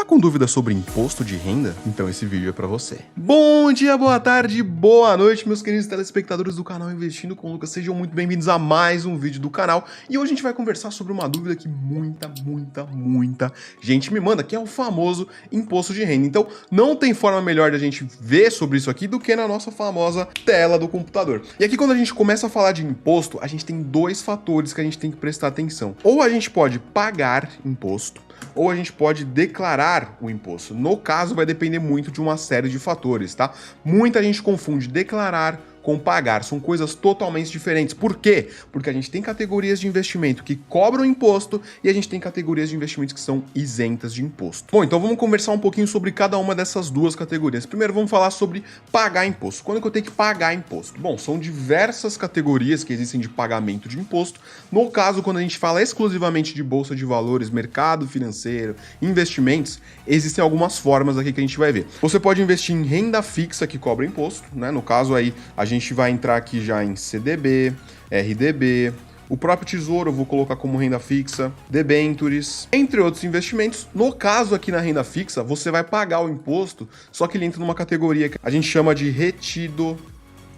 com dúvida sobre imposto de renda? Então esse vídeo é pra você. Bom dia, boa tarde, boa noite, meus queridos telespectadores do canal Investindo com Lucas. Sejam muito bem-vindos a mais um vídeo do canal. E hoje a gente vai conversar sobre uma dúvida que muita gente me manda, que é o famoso imposto de renda. Então não tem forma melhor de a gente ver sobre isso aqui do que na nossa famosa tela do computador. E aqui quando a gente começa a falar de imposto, a gente tem dois fatores que a gente tem que prestar atenção. Ou a gente pode pagar imposto, ou a gente pode declarar o imposto. No caso, vai depender muito de uma série de fatores, tá? Muita gente confunde declarar com pagar, são coisas totalmente diferentes. Por quê? Porque a gente tem categorias de investimento que cobram imposto e a gente tem categorias de investimentos que são isentas de imposto. Bom, então vamos conversar um pouquinho sobre cada uma dessas duas categorias. Primeiro vamos falar sobre pagar imposto. Quando é que eu tenho que pagar imposto? Bom, são diversas categorias que existem de pagamento de imposto. No caso, quando a gente fala exclusivamente de bolsa de valores, mercado financeiro, investimentos, existem algumas formas aqui que a gente vai ver. Você pode investir em renda fixa que cobra imposto, né? No caso aí, a gente vai entrar aqui já em CDB, RDB, o próprio Tesouro eu vou colocar como renda fixa, debentures, entre outros investimentos. No caso aqui na renda fixa, você vai pagar o imposto, só que ele entra numa categoria que a gente chama de retido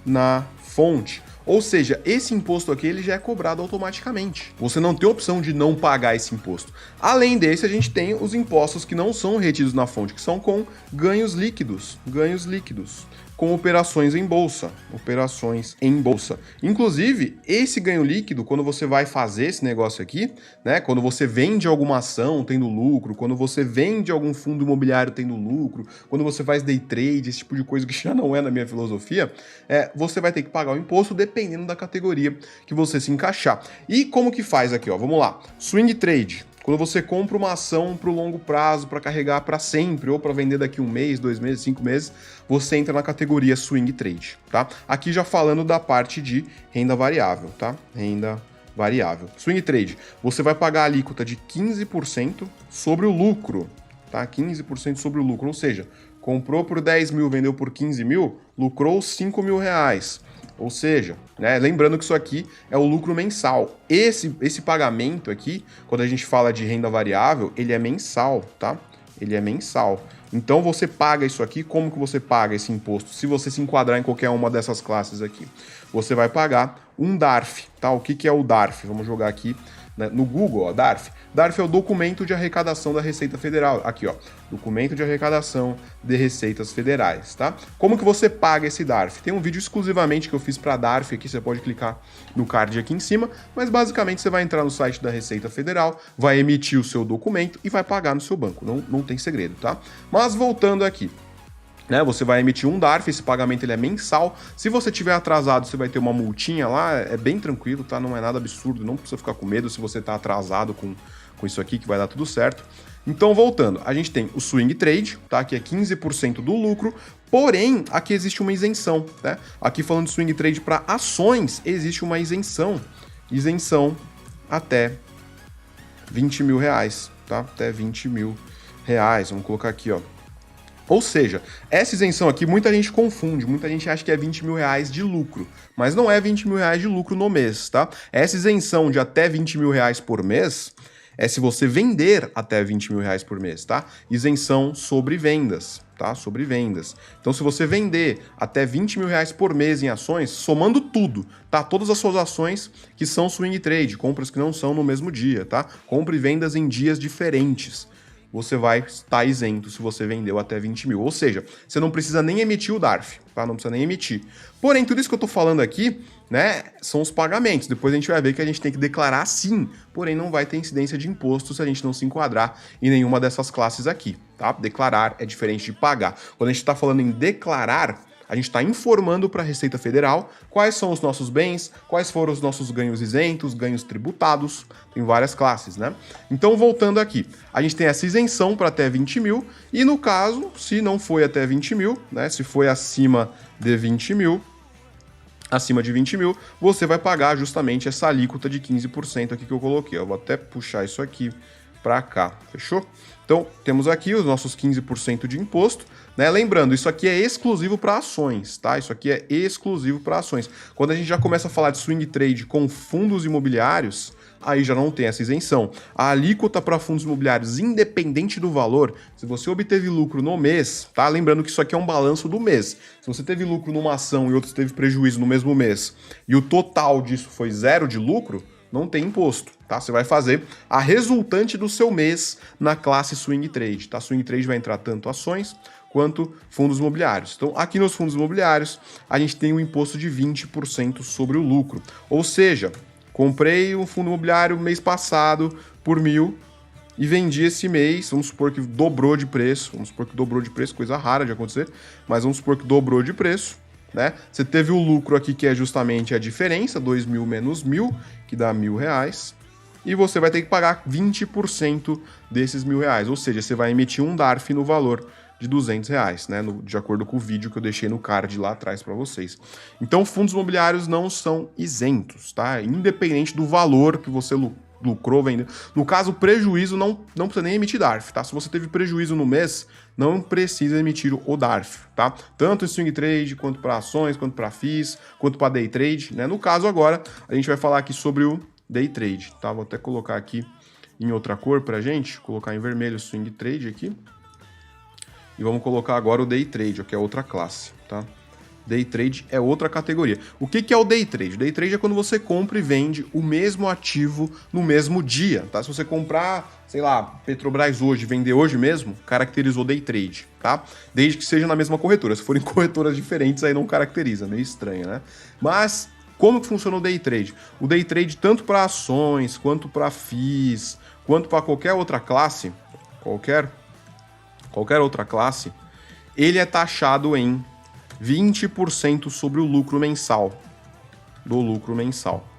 na fonte. Ou seja, esse imposto aqui ele já é cobrado automaticamente. Você não tem opção de não pagar esse imposto. Além desse, a gente tem os impostos que não são retidos na fonte, que são com ganhos líquidos, com operações em bolsa, Inclusive, esse ganho líquido, quando você vai fazer esse negócio aqui, né, quando você vende alguma ação tendo lucro, quando você vende algum fundo imobiliário tendo lucro, quando você faz day trade, esse tipo de coisa que já não é na minha filosofia, você vai ter que pagar o imposto dependendo da categoria que você se encaixar. E como que faz aqui, ó? Vamos lá. Swing trade. Quando você compra uma ação para o longo prazo, para carregar para sempre, ou para vender daqui 1 mês, 2 meses, 5 meses, você entra na categoria swing trade, tá? Aqui já falando da parte de renda variável, tá? Renda variável. Swing trade, você vai pagar a alíquota de 15% sobre o lucro, tá? 15% sobre o lucro, ou seja, comprou por 10 mil, vendeu por 15 mil, lucrou 5 mil reais. Ou seja, né, lembrando que isso aqui é o lucro mensal. Esse pagamento aqui, quando a gente fala de renda variável, ele é mensal, tá? Ele é mensal. Então você paga isso aqui, como que você paga esse imposto? Se você se enquadrar em qualquer uma dessas classes aqui, você vai pagar um DARF, tá? O que é o DARF? Vamos jogar aqui, né, no Google, ó, DARF. DARF é o documento de arrecadação da Receita Federal. Aqui, ó, documento de arrecadação de receitas federais, tá? Como que você paga esse DARF? Tem um vídeo exclusivamente que eu fiz para DARF aqui, você pode clicar no card aqui em cima, mas basicamente você vai entrar no site da Receita Federal, vai emitir o seu documento e vai pagar no seu banco. Não tem segredo, tá? Mas voltando aqui, né, você vai emitir um DARF, esse pagamento ele é mensal. Se você tiver atrasado, você vai ter uma multinha lá, é bem tranquilo, tá? Não é nada absurdo, não precisa ficar com medo se você tá atrasado com isso aqui, que vai dar tudo certo. Então, voltando, a gente tem o swing trade, tá? Que é 15% do lucro, porém, aqui existe uma isenção, né? Aqui falando de swing trade para ações, existe uma isenção até 20 mil reais, tá? Até 20 mil reais, vamos colocar aqui, ó. Ou seja, essa isenção aqui muita gente confunde, muita gente acha que é 20 mil reais de lucro, mas não é 20 mil reais de lucro no mês, tá? Essa isenção de até 20 mil reais por mês é se você vender até 20 mil reais por mês, tá? Isenção sobre vendas, tá? Sobre vendas. Então, se você vender até 20 mil reais por mês em ações, somando tudo, tá? Todas as suas ações que são swing trade, compras que não são no mesmo dia, tá? Compra e vendas em dias diferentes. Você vai estar isento se você vendeu até 20 mil. Ou seja, você não precisa nem emitir o DARF, tá? Não precisa nem emitir. Porém, tudo isso que eu tô falando aqui, né, são os pagamentos. Depois a gente vai ver que a gente tem que declarar sim, porém não vai ter incidência de imposto se a gente não se enquadrar em nenhuma dessas classes aqui, tá? Declarar é diferente de pagar. Quando a gente tá falando em declarar, a gente está informando para a Receita Federal quais são os nossos bens, quais foram os nossos ganhos isentos, ganhos tributados, tem várias classes, né? Então, voltando aqui, a gente tem essa isenção para até 20 mil, e no caso, se não foi até 20 mil, né? Se foi acima de 20 mil, você vai pagar justamente essa alíquota de 15% aqui que eu coloquei. Eu vou até puxar isso aqui para cá, fechou? Então, temos aqui os nossos 15% de imposto, né? Lembrando, isso aqui é exclusivo para ações, tá? Isso aqui é exclusivo para ações. Quando a gente já começa a falar de swing trade com fundos imobiliários, aí já não tem essa isenção. A alíquota para fundos imobiliários, independente do valor, se você obteve lucro no mês, tá? Lembrando que isso aqui é um balanço do mês. Se você teve lucro numa ação e outra teve prejuízo no mesmo mês, e o total disso foi 0 de lucro, não tem imposto, tá? Você vai fazer a resultante do seu mês na classe Swing Trade, tá? Swing Trade vai entrar tanto ações quanto fundos imobiliários. Então, aqui nos fundos imobiliários, a gente tem um imposto de 20% sobre o lucro. Ou seja, comprei um fundo imobiliário mês passado por 1.000 e vendi esse mês, vamos supor que dobrou de preço, coisa rara de acontecer, mas vamos supor que dobrou de preço, né? Você teve o lucro aqui, que é justamente a diferença, 2.000 menos 1.000, que dá R$1.000, e você vai ter que pagar 20% desses R$1.000, ou seja, você vai emitir um DARF no valor de R$200, né? De acordo com o vídeo que eu deixei no card lá atrás para vocês. Então, fundos imobiliários não são isentos, tá? Independente do valor que você lucrou, vendeu. No caso, prejuízo não precisa nem emitir DARF, tá? Se você teve prejuízo no mês, não precisa emitir o DARF, tá? Tanto em swing trade, quanto para ações, quanto para FIIs, quanto para day trade, né? No caso agora, a gente vai falar aqui sobre o day trade, tá? Vou até colocar aqui em outra cor pra gente, colocar em vermelho o swing trade aqui. E vamos colocar agora o day trade, que é outra classe, tá? Day trade é outra categoria. O que é o day trade? O day trade é quando você compra e vende o mesmo ativo no mesmo dia, tá? Se você comprar, sei lá, Petrobras hoje, vender hoje mesmo, caracterizou day trade, tá? Desde que seja na mesma corretora. Se forem corretoras diferentes, aí não caracteriza, meio estranho, né? Mas como que funciona o day trade? O day trade, tanto para ações, quanto para FIIs, quanto para qualquer outra classe, qualquer outra classe, ele é taxado em 20% sobre o lucro mensal,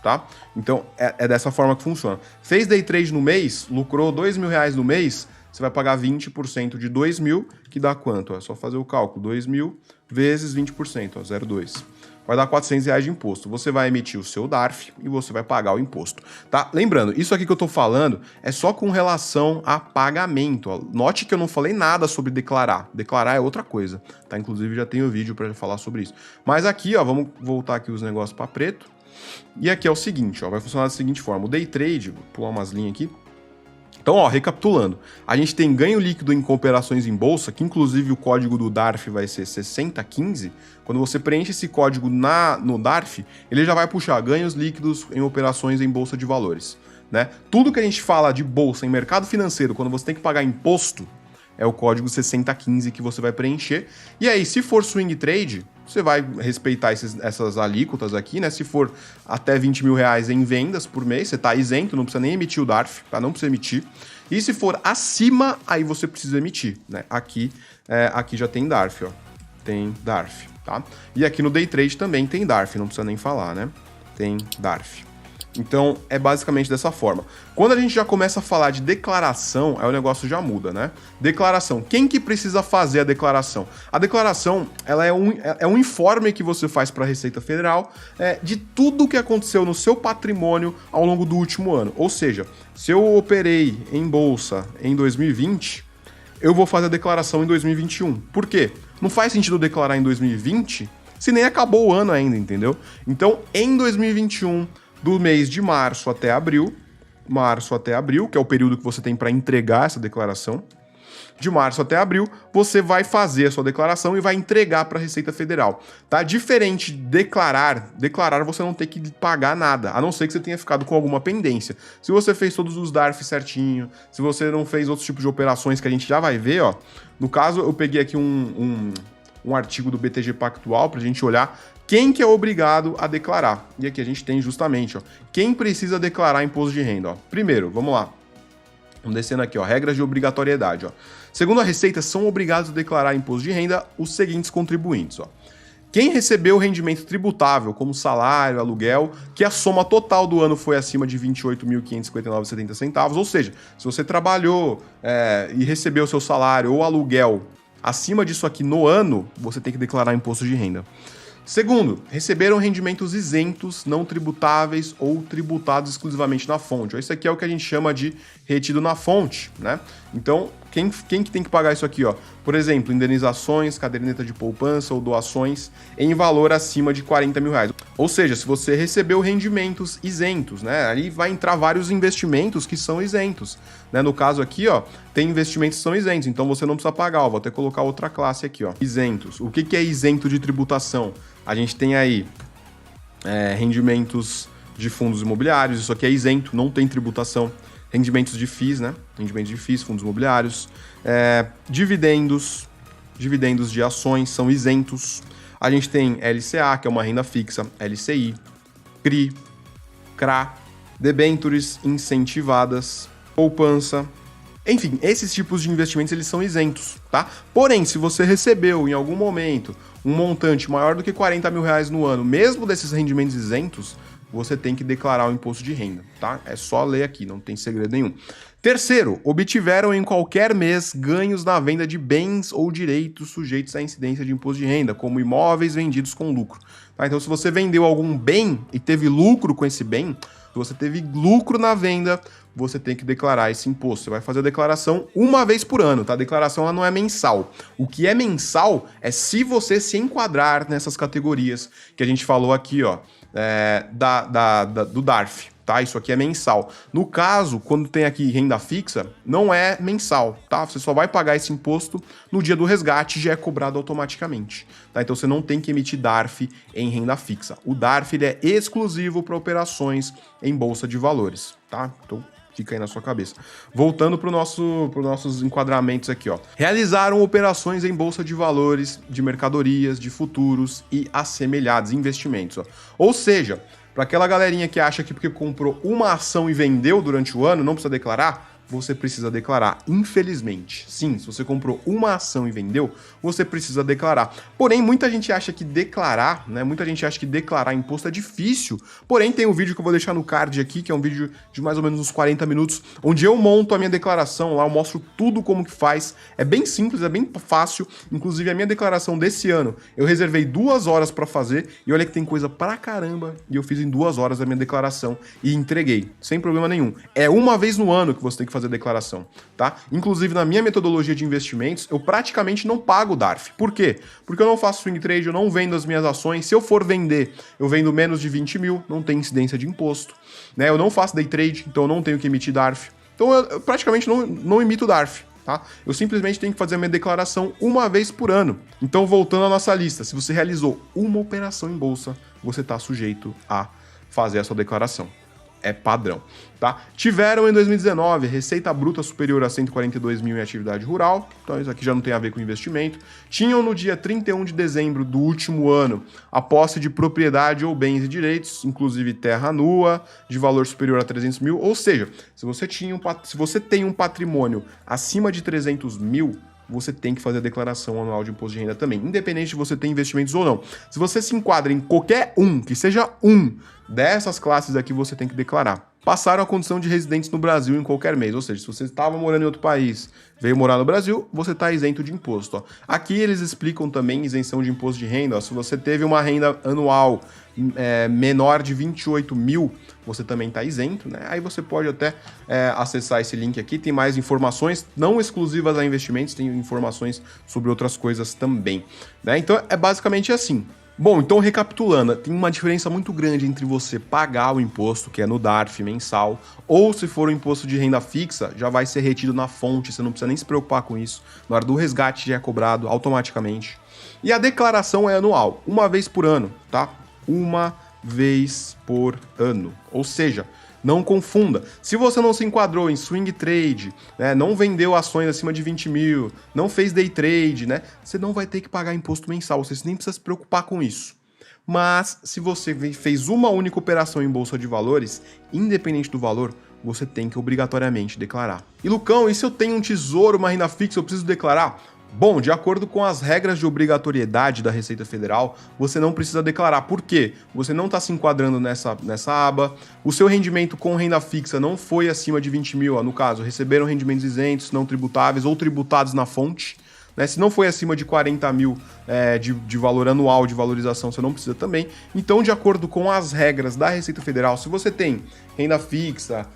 tá? Então, é dessa forma que funciona. Fez day trade no mês, lucrou R$2.000 no mês, você vai pagar 20% de 2.000, que dá quanto? É só fazer o cálculo, 2.000 vezes 20%, 0,2. Vai dar R$400 de imposto. Você vai emitir o seu DARF e você vai pagar o imposto, tá? Lembrando, isso aqui que eu tô falando é só com relação a pagamento. Ó. Note que eu não falei nada sobre declarar. Declarar é outra coisa, tá? Inclusive já tenho vídeo para falar sobre isso. Mas aqui, ó, vamos voltar aqui os negócios para preto. E aqui é o seguinte, ó, vai funcionar da seguinte forma. O day trade, vou pular umas linhas aqui. Então, ó, recapitulando, a gente tem ganho líquido em operações em bolsa, que inclusive o código do DARF vai ser 6015. Quando você preenche esse código no DARF, ele já vai puxar ganhos líquidos em operações em bolsa de valores, né? Tudo que a gente fala de bolsa em mercado financeiro, quando você tem que pagar imposto, é o código 6015 que você vai preencher. E aí, se for swing trade, você vai respeitar essas alíquotas aqui, né? Se for até R$20.000 em vendas por mês, você está isento, não precisa nem emitir o DARF, tá? Não precisa emitir. E se for acima, aí você precisa emitir, né? Aqui já tem DARF, ó. Tem DARF, tá? E aqui no day trade também tem DARF, não precisa nem falar, né? Tem DARF. Então, é basicamente dessa forma. Quando a gente já começa a falar de declaração, aí o negócio já muda, né? Declaração. Quem que precisa fazer a declaração? A declaração, ela é um informe que você faz para a Receita Federal de tudo que aconteceu no seu patrimônio ao longo do último ano. Ou seja, se eu operei em bolsa em 2020, eu vou fazer a declaração em 2021. Por quê? Não faz sentido declarar em 2020 se nem acabou o ano ainda, entendeu? Então, em 2021... do mês de março até abril, que é o período que você tem para entregar essa declaração, de março até abril, você vai fazer a sua declaração e vai entregar para a Receita Federal, tá? Diferente de declarar você não tem que pagar nada, a não ser que você tenha ficado com alguma pendência. Se você fez todos os DARF certinho, se você não fez outros tipos de operações que a gente já vai ver, ó. No caso, eu peguei aqui um artigo do BTG Pactual para a gente olhar quem que é obrigado a declarar. E aqui a gente tem justamente, ó, quem precisa declarar imposto de renda. Ó. Primeiro, vamos lá. Vamos descendo aqui, ó, regras de obrigatoriedade. Ó. Segundo a Receita, são obrigados a declarar imposto de renda os seguintes contribuintes. Ó. Quem recebeu rendimento tributável, como salário, aluguel, que a soma total do ano foi acima de R$ 28.559,70, ou seja, se você trabalhou e recebeu seu salário ou aluguel acima disso aqui no ano, você tem que declarar imposto de renda. Segundo, receberam rendimentos isentos, não tributáveis ou tributados exclusivamente na fonte. Isso aqui é o que a gente chama de retido na fonte, né? Então, Quem que tem que pagar isso aqui, ó? Por exemplo, indenizações, caderneta de poupança ou doações em valor acima de 40 mil reais. Ou seja, se você recebeu rendimentos isentos, né? Ali vai entrar vários investimentos que são isentos, né? No caso aqui, ó, tem investimentos que são isentos, então você não precisa pagar, ó. Vou até colocar outra classe aqui, ó. Isentos. O que é isento de tributação? A gente tem aí rendimentos de fundos imobiliários, isso aqui é isento, não tem tributação. Rendimentos de FIIs, né? Rendimentos de FIIs, fundos imobiliários. Dividendos de ações são isentos. A gente tem LCA, que é uma renda fixa, LCI, CRI, CRA, debêntures incentivadas, poupança. Enfim, esses tipos de investimentos eles são isentos, tá? Porém, se você recebeu em algum momento um montante maior do que 40 mil reais no ano, mesmo desses rendimentos isentos, você tem que declarar o imposto de renda, tá? É só ler aqui, não tem segredo nenhum. Terceiro, obtiveram em qualquer mês ganhos na venda de bens ou direitos sujeitos à incidência de imposto de renda, como imóveis vendidos com lucro. Tá? Então, se você vendeu algum bem e teve lucro com esse bem, se você teve lucro na venda, você tem que declarar esse imposto. Você vai fazer a declaração uma vez por ano, tá? A declaração ela não é mensal. O que é mensal é se você se enquadrar nessas categorias que a gente falou aqui, ó, do DARF, tá? Isso aqui é mensal. No caso, quando tem aqui renda fixa, não é mensal, tá? Você só vai pagar esse imposto no dia do resgate e já é cobrado automaticamente, tá? Então você não tem que emitir DARF em renda fixa. O DARF ele é exclusivo para operações em bolsa de valores, tá? Então fica aí na sua cabeça. Voltando para os nossos enquadramentos aqui, ó. Realizaram operações em bolsa de valores, de mercadorias, de futuros e assemelhados investimentos, ó. Ou seja, para aquela galerinha que acha que porque comprou uma ação e vendeu durante o ano, não precisa declarar, você precisa declarar, infelizmente. Sim, se você comprou uma ação e vendeu, você precisa declarar. Porém, muita gente acha que declarar, né? Muita gente acha que declarar imposto é difícil. Porém, tem um vídeo que eu vou deixar no card aqui, que é um vídeo de mais ou menos uns 40 minutos, onde eu monto a minha declaração lá, eu mostro tudo como que faz. É bem simples, é bem fácil. Inclusive, a minha declaração desse ano, eu reservei 2 horas para fazer, e olha que tem coisa pra caramba, e eu fiz em 2 horas a minha declaração e entreguei, sem problema nenhum. É uma vez no ano que você tem que fazer a declaração, tá? Inclusive, na minha metodologia de investimentos, eu praticamente não pago o DARF. Por quê? Porque eu não faço swing trade, eu não vendo as minhas ações. Se eu for vender, eu vendo menos de 20 mil, não tem incidência de imposto, né? Eu não faço day trade, então eu não tenho que emitir DARF. Então, eu praticamente não emito DARF, tá? Eu simplesmente tenho que fazer a minha declaração uma vez por ano. Então, voltando à nossa lista, se você realizou uma operação em bolsa, você está sujeito a fazer a sua declaração. É padrão, tá? Tiveram em 2019 receita bruta superior a 142 mil em atividade rural, então isso aqui já não tem a ver com investimento. Tinham no dia 31 de dezembro do último ano a posse de propriedade ou bens e direitos, inclusive terra nua, de valor superior a 300 mil, ou seja, se você tem um patrimônio acima de 300 mil, você tem que fazer a declaração anual de imposto de renda também, independente de você ter investimentos ou não. Se você se enquadra em qualquer que seja dessas classes aqui, você tem que declarar. Passaram a condição de residentes no Brasil em qualquer mês, ou seja, se você estava morando em outro país, veio morar no Brasil, você está isento de imposto, ó. Aqui eles explicam também isenção de imposto de renda, ó. Se você teve uma renda anual menor de 28 mil, você também está isento, né? Aí você pode até acessar esse link aqui, tem mais informações, não exclusivas a investimentos, tem informações sobre outras coisas também, né? Então é basicamente assim. Bom, então recapitulando, tem uma diferença muito grande entre você pagar o imposto, que é no DARF mensal, ou se for o imposto de renda fixa, já vai ser retido na fonte, você não precisa nem se preocupar com isso. Na hora do resgate já é cobrado automaticamente. E a declaração é anual, uma vez por ano, tá? Uma vez por ano. Ou seja, não confunda. Se você não se enquadrou em swing trade, né, não vendeu ações acima de 20 mil, não fez day trade, né, você não vai ter que pagar imposto mensal, você nem precisa se preocupar com isso. Mas se você fez uma única operação em bolsa de valores, independente do valor, você tem que obrigatoriamente declarar. E Lucão, e se eu tenho um tesouro, uma renda fixa, eu preciso declarar? Bom, de acordo com as regras de obrigatoriedade da Receita Federal, você não precisa declarar. Por quê? Você não está se enquadrando nessa aba, o seu rendimento com renda fixa não foi acima de 20 mil, ó, no caso, receberam rendimentos isentos, não tributáveis ou tributados na fonte, né? Se não foi acima de 40 mil de valor anual de valorização, você não precisa também. Então, de acordo com as regras da Receita Federal, se você tem renda fixa,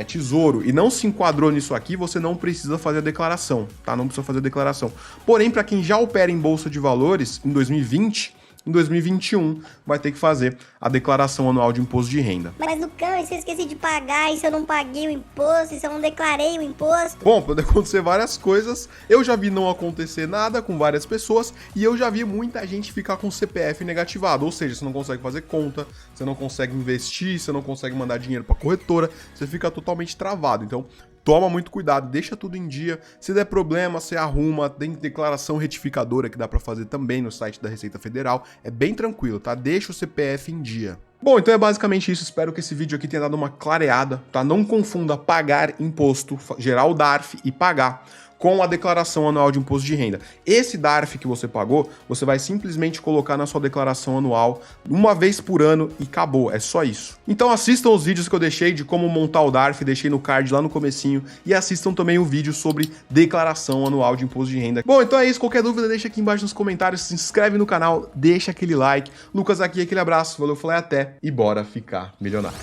tesouro e não se enquadrou nisso aqui, você não precisa fazer a declaração, tá? Não precisa fazer a declaração. Porém, para quem já opera em bolsa de valores em 2020, em 2021 vai ter que fazer a declaração anual de imposto de renda. Mas Lucão, e se eu esqueci de pagar, e se eu não paguei o imposto, e se eu não declarei o imposto? Bom, pode acontecer várias coisas. Eu já vi não acontecer nada com várias pessoas e eu já vi muita gente ficar com o CPF negativado, ou seja, você não consegue fazer conta, você não consegue investir, você não consegue mandar dinheiro para corretora, você fica totalmente travado. Então, toma muito cuidado, deixa tudo em dia. Se der problema, você arruma, tem declaração retificadora que dá para fazer também no site da Receita Federal. É bem tranquilo, tá? Deixa o CPF em dia. Bom, então é basicamente isso. Espero que esse vídeo aqui tenha dado uma clareada, tá? Não confunda pagar imposto, gerar o DARF e pagar com a declaração anual de imposto de renda. Esse DARF que você pagou, você vai simplesmente colocar na sua declaração anual uma vez por ano e acabou, é só isso. Então assistam os vídeos que eu deixei de como montar o DARF, deixei no card lá no comecinho, e assistam também o vídeo sobre declaração anual de imposto de renda. Bom, então é isso, qualquer dúvida deixa aqui embaixo nos comentários, se inscreve no canal, deixa aquele like. Lucas aqui, aquele abraço, valeu, falei até e bora ficar milionário.